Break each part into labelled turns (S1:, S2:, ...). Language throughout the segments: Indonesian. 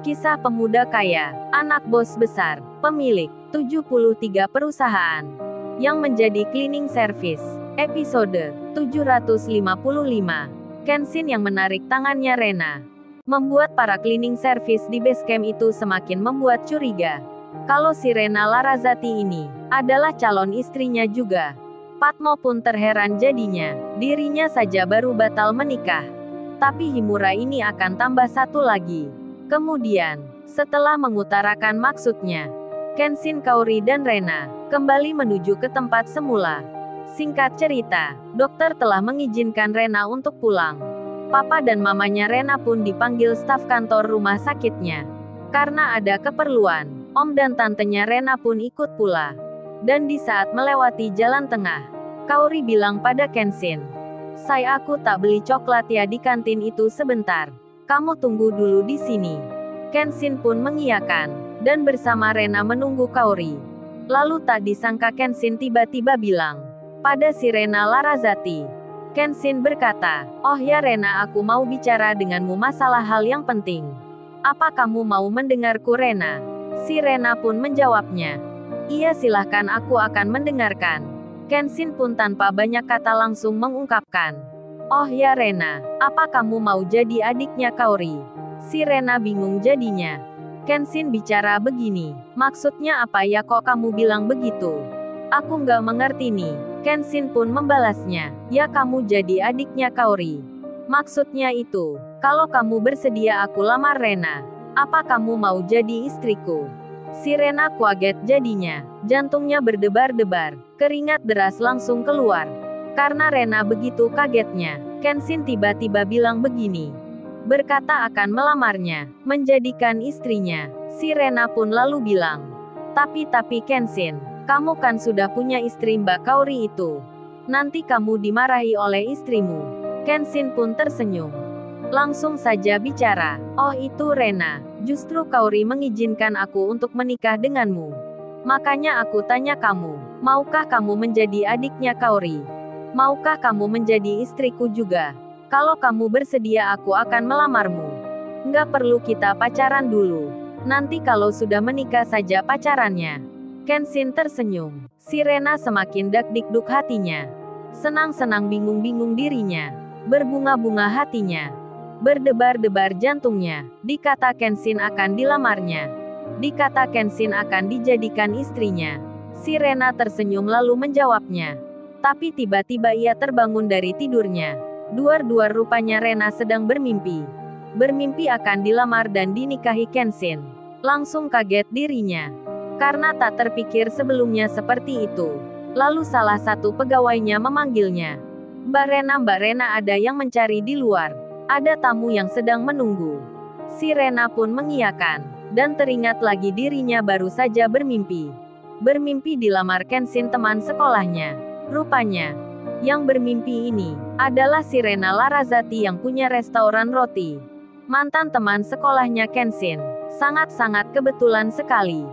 S1: Kisah pemuda kaya, anak bos besar, pemilik 73 perusahaan, yang menjadi cleaning service. Episode 755. Kenshin yang menarik tangannya Rena. Membuat para cleaning service di base camp itu semakin membuat curiga. Kalau si Rena Larasati ini adalah calon istrinya juga. Padmo pun terheran jadinya. Dirinya saja baru batal menikah. Tapi Himura ini akan tambah satu lagi. Kemudian, setelah mengutarakan maksudnya, Kenshin, Kaori dan Rena kembali menuju ke tempat semula. Singkat cerita, dokter telah mengizinkan Rena untuk pulang. Papa dan mamanya Rena pun dipanggil staf kantor rumah sakitnya. Karena ada keperluan, om dan tantenya Rena pun ikut pula. Dan di saat melewati jalan tengah, Kaori bilang pada Kenshin, aku tak beli coklat ya di kantin itu sebentar. Kamu tunggu dulu di sini." Kenshin pun mengiyakan, dan bersama Rena menunggu Kaori. Lalu tak disangka Kenshin tiba-tiba bilang pada si Rena Larasati. Kenshin berkata, "Oh ya Rena, aku mau bicara denganmu masalah hal yang penting. Apa kamu mau mendengarku Rena?" Si Rena pun menjawabnya, "Iya silahkan, aku akan mendengarkan." Kenshin pun tanpa banyak kata langsung mengungkapkan, "Oh ya Rena, apa kamu mau jadi adiknya Kaori?" Si Rena bingung jadinya. Kenshin bicara begini, "Maksudnya apa ya kok kamu bilang begitu? Aku nggak mengerti nih." Kenshin pun membalasnya, "Ya kamu jadi adiknya Kaori. Maksudnya itu, kalau kamu bersedia aku lamar Rena, apa kamu mau jadi istriku?" Si Rena kaget jadinya, jantungnya berdebar-debar, keringat deras langsung keluar. Karena Rena begitu kagetnya, Kenshin tiba-tiba bilang begini. Berkata akan melamarnya, menjadikan istrinya. Si Rena pun lalu bilang, Tapi Kenshin, kamu kan sudah punya istri Mbak Kaori itu. Nanti kamu dimarahi oleh istrimu." Kenshin pun tersenyum. Langsung saja bicara, "Oh itu Rena, justru Kaori mengizinkan aku untuk menikah denganmu. Makanya aku tanya kamu, maukah kamu menjadi adiknya Kaori? Maukah kamu menjadi istriku juga? Kalau kamu bersedia aku akan melamarmu. Nggak perlu kita pacaran dulu. Nanti kalau sudah menikah saja pacarannya." Kenshin tersenyum. Si Rena semakin dak-dikduk hatinya. Senang-senang bingung-bingung dirinya. Berbunga-bunga hatinya. Berdebar-debar jantungnya. Dikata Kenshin akan dilamarnya. Dikata Kenshin akan dijadikan istrinya. Si Rena tersenyum lalu menjawabnya. Tapi tiba-tiba ia terbangun dari tidurnya. Duar-duar rupanya Rena sedang bermimpi. Bermimpi akan dilamar dan dinikahi Kenshin. Langsung kaget dirinya. Karena tak terpikir sebelumnya seperti itu. Lalu salah satu pegawainya memanggilnya. Mbak Rena ada yang mencari di luar. Ada tamu yang sedang menunggu." Si Rena pun mengiyakan. Dan teringat lagi dirinya baru saja bermimpi. Bermimpi dilamar Kenshin teman sekolahnya. Rupanya, yang bermimpi ini adalah si Rena Larasati yang punya restoran roti. Mantan teman sekolahnya Kenshin. Sangat-sangat kebetulan sekali.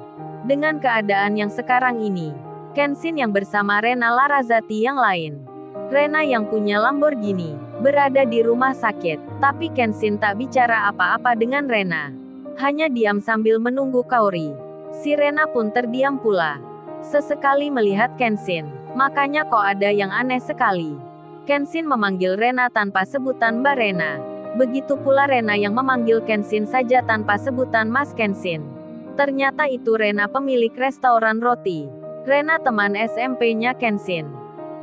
S1: Dengan keadaan yang sekarang ini, Kenshin yang bersama Rena Larasati yang lain. Rena yang punya Lamborghini, berada di rumah sakit. Tapi Kenshin tak bicara apa-apa dengan Rena. Hanya diam sambil menunggu Kaori. Si Rena pun terdiam pula. Sesekali melihat Kenshin. Makanya kok ada yang aneh sekali. Kenshin memanggil Rena tanpa sebutan Mbak Rena. Begitu pula Rena yang memanggil Kenshin saja tanpa sebutan Mas Kenshin. Ternyata itu Rena pemilik restoran roti. Rena teman SMP-nya Kenshin.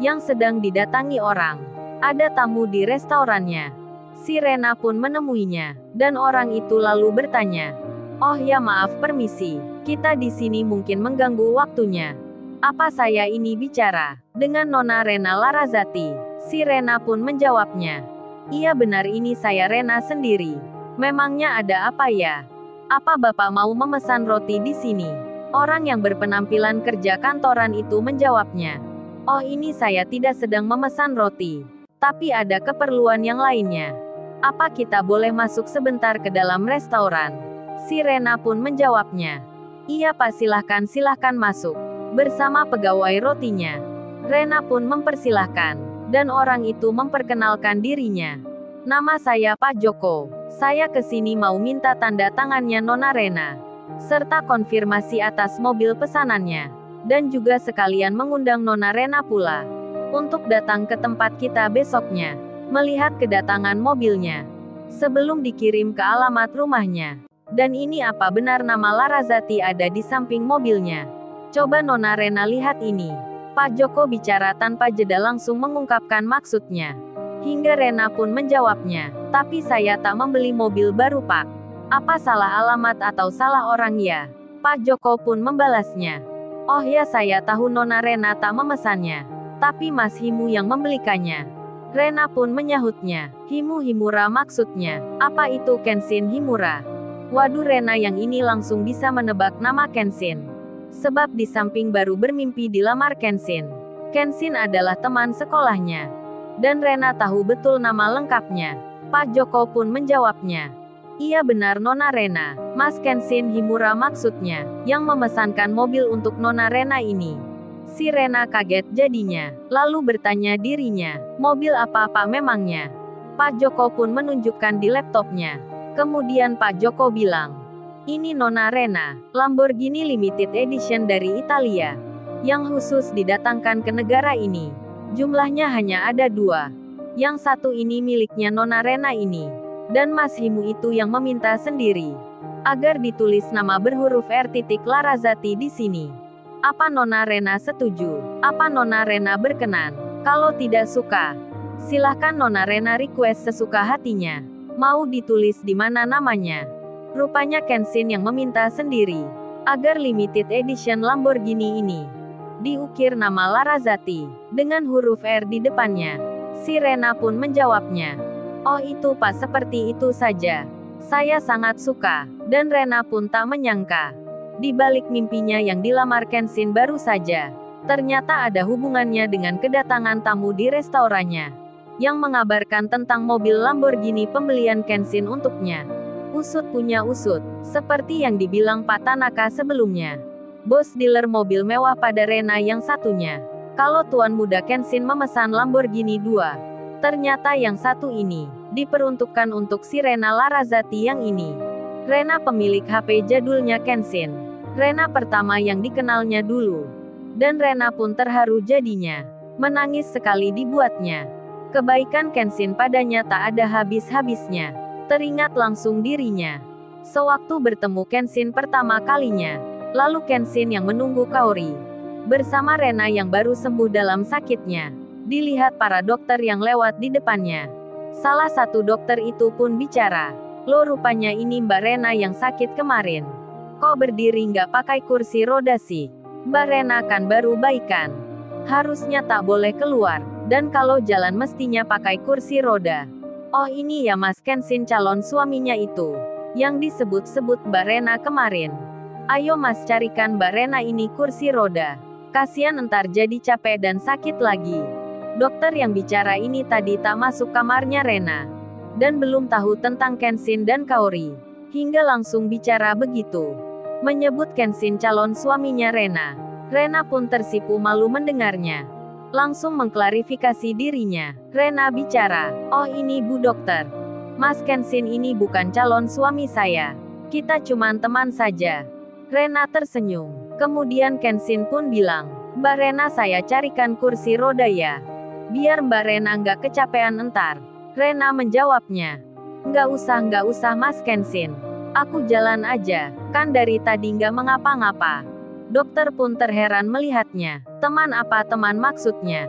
S1: Yang sedang didatangi orang. Ada tamu di restorannya. Si Rena pun menemuinya. Dan orang itu lalu bertanya. "Oh ya maaf permisi. Kita di sini mungkin mengganggu waktunya. Apa saya ini bicara dengan Nona Rena Larasati?" Si Rena pun menjawabnya. "Iya benar ini saya Rena sendiri. Memangnya ada apa ya? Apa Bapak mau memesan roti di sini?" Orang yang berpenampilan kerja kantoran itu menjawabnya. "Oh ini saya tidak sedang memesan roti. Tapi ada keperluan yang lainnya. Apa kita boleh masuk sebentar ke dalam restoran?" Si Rena pun menjawabnya. "Iya Pak silahkan masuk." Bersama pegawai rotinya. Rena pun mempersilahkan. Dan orang itu memperkenalkan dirinya. Nama saya Pak Joko. Saya kesini mau minta tanda tangannya Nona Rena, serta konfirmasi atas mobil pesanannya. Dan juga sekalian mengundang Nona Rena pula untuk datang ke tempat kita besoknya, melihat kedatangan mobilnya, sebelum dikirim ke alamat rumahnya. Dan ini apa benar nama Larasati ada di samping mobilnya? Coba Nona Rena lihat ini. Pak Joko bicara tanpa jeda langsung mengungkapkan maksudnya. Hingga Rena pun menjawabnya, tapi saya tak membeli mobil baru Pak. Apa salah alamat atau salah orang ya? Pak Joko pun membalasnya. Oh ya, saya tahu Nona Rena tak memesannya, tapi Mas Himu yang membelikannya. Rena pun menyahutnya. Himu Himura maksudnya. Apa itu Kenshin Himura? Waduh, Rena yang ini langsung bisa menebak nama Kenshin. Sebab di samping baru bermimpi dilamar Kenshin, Kenshin adalah teman sekolahnya. Dan Rena tahu betul nama lengkapnya. Pak Joko pun menjawabnya. Iya benar Nona Rena, Mas Kenshin Himura maksudnya, yang memesankan mobil untuk Nona Rena ini. Si Rena kaget jadinya, lalu bertanya dirinya, mobil apa Pak memangnya? Pak Joko pun menunjukkan di laptopnya. Kemudian Pak Joko bilang, ini Nona Rena, Lamborghini Limited Edition dari Italia, yang khusus didatangkan ke negara ini. Jumlahnya hanya ada 2. Yang satu ini miliknya Nona Rena ini. Dan Mas Himu itu yang meminta sendiri agar ditulis nama berhuruf R. Larasati di sini. Apa Nona Rena setuju? Apa Nona Rena berkenan? Kalau tidak suka, silahkan Nona Rena request sesuka hatinya. Mau ditulis di mana namanya? Rupanya Kenshin yang meminta sendiri agar limited edition Lamborghini ini diukir nama Larasati dengan huruf R di depannya. Si Rena pun menjawabnya. Oh itu Pak, seperti itu saja. Saya sangat suka. Dan Rena pun tak menyangka, di balik mimpinya yang dilamar Kenshin baru saja, ternyata ada hubungannya dengan kedatangan tamu di restorannya, yang mengabarkan tentang mobil Lamborghini pembelian Kenshin untuknya. Usut punya usut, seperti yang dibilang Pak Tanaka sebelumnya. Bos dealer mobil mewah pada Rena yang satunya. Kalau tuan muda Kenshin memesan Lamborghini 2, ternyata yang satu ini diperuntukkan untuk si Rena Larasati yang ini. Rena pemilik HP jadulnya Kenshin. Rena pertama yang dikenalnya dulu. Dan Rena pun terharu jadinya. Menangis sekali dibuatnya. Kebaikan Kenshin padanya tak ada habis-habisnya. Teringat langsung dirinya sewaktu bertemu Kenshin pertama kalinya. Lalu Kenshin yang menunggu Kaori bersama Rena yang baru sembuh dalam sakitnya. Dilihat para dokter yang lewat di depannya. Salah satu dokter itu pun bicara. Loh, rupanya ini Mbak Rena yang sakit kemarin. Kok berdiri nggak pakai kursi roda sih? Mbak Rena kan baru baikan. Harusnya tak boleh keluar. Dan kalau jalan mestinya pakai kursi roda. Oh ini ya Mas Kenshin calon suaminya itu, yang disebut-sebut Mbak Rena kemarin. Ayo Mas carikan Mbak Rena ini kursi roda. Kasian entar jadi capek dan sakit lagi. Dokter yang bicara ini tadi tak masuk kamarnya Rena. Dan belum tahu tentang Kenshin dan Kaori. Hingga langsung bicara begitu. Menyebut Kenshin calon suaminya Rena. Rena pun tersipu malu mendengarnya. Langsung mengklarifikasi dirinya. Rena bicara, oh ini Bu Dokter. Mas Kenshin ini bukan calon suami saya. Kita cuman teman saja. Rena tersenyum. Kemudian Kenshin pun bilang, Mbak Rena saya carikan kursi roda ya. Biar Mbak Rena nggak kecapean entar. Rena menjawabnya. Nggak usah Mas Kenshin. Aku jalan aja, kan dari tadi nggak mengapa-ngapa. Dokter pun terheran melihatnya. Teman apa teman maksudnya?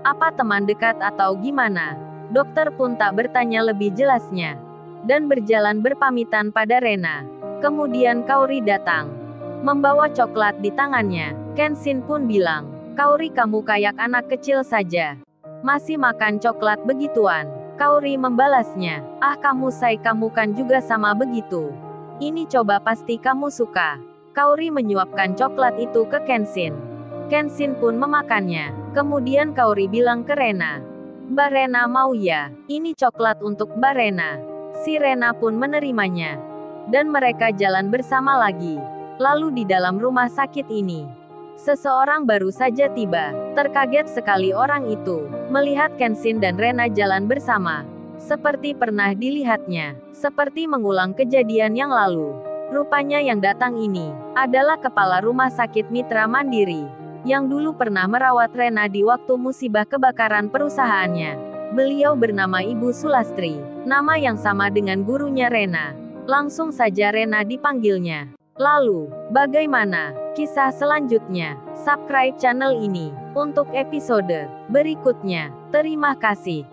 S1: Apa teman dekat atau gimana? Dokter pun tak bertanya lebih jelasnya. Dan berjalan berpamitan pada Rena. Kemudian Kaori datang. Membawa coklat di tangannya. Kenshin pun bilang, Kaori kamu kayak anak kecil saja. Masih makan coklat begituan. Kaori membalasnya, ah kamu kan juga sama begitu. Ini coba pasti kamu suka. Kaori menyuapkan coklat itu ke Kenshin. Kenshin pun memakannya. Kemudian Kaori bilang ke Rena, Mbak Rena mau ya? Ini coklat untuk Mbak Rena. Si Rena pun menerimanya. Dan mereka jalan bersama lagi. Lalu di dalam rumah sakit ini, seseorang baru saja tiba. Terkaget sekali orang itu, melihat Kenshin dan Rena jalan bersama. Seperti pernah dilihatnya, seperti mengulang kejadian yang lalu. Rupanya yang datang ini adalah kepala rumah sakit Mitra Mandiri, yang dulu pernah merawat Rena di waktu musibah kebakaran perusahaannya. Beliau bernama Ibu Sulastri, nama yang sama dengan gurunya Rena. Langsung saja Rena dipanggilnya. Lalu, bagaimana kisah selanjutnya? Subscribe channel ini untuk episode berikutnya. Terima kasih.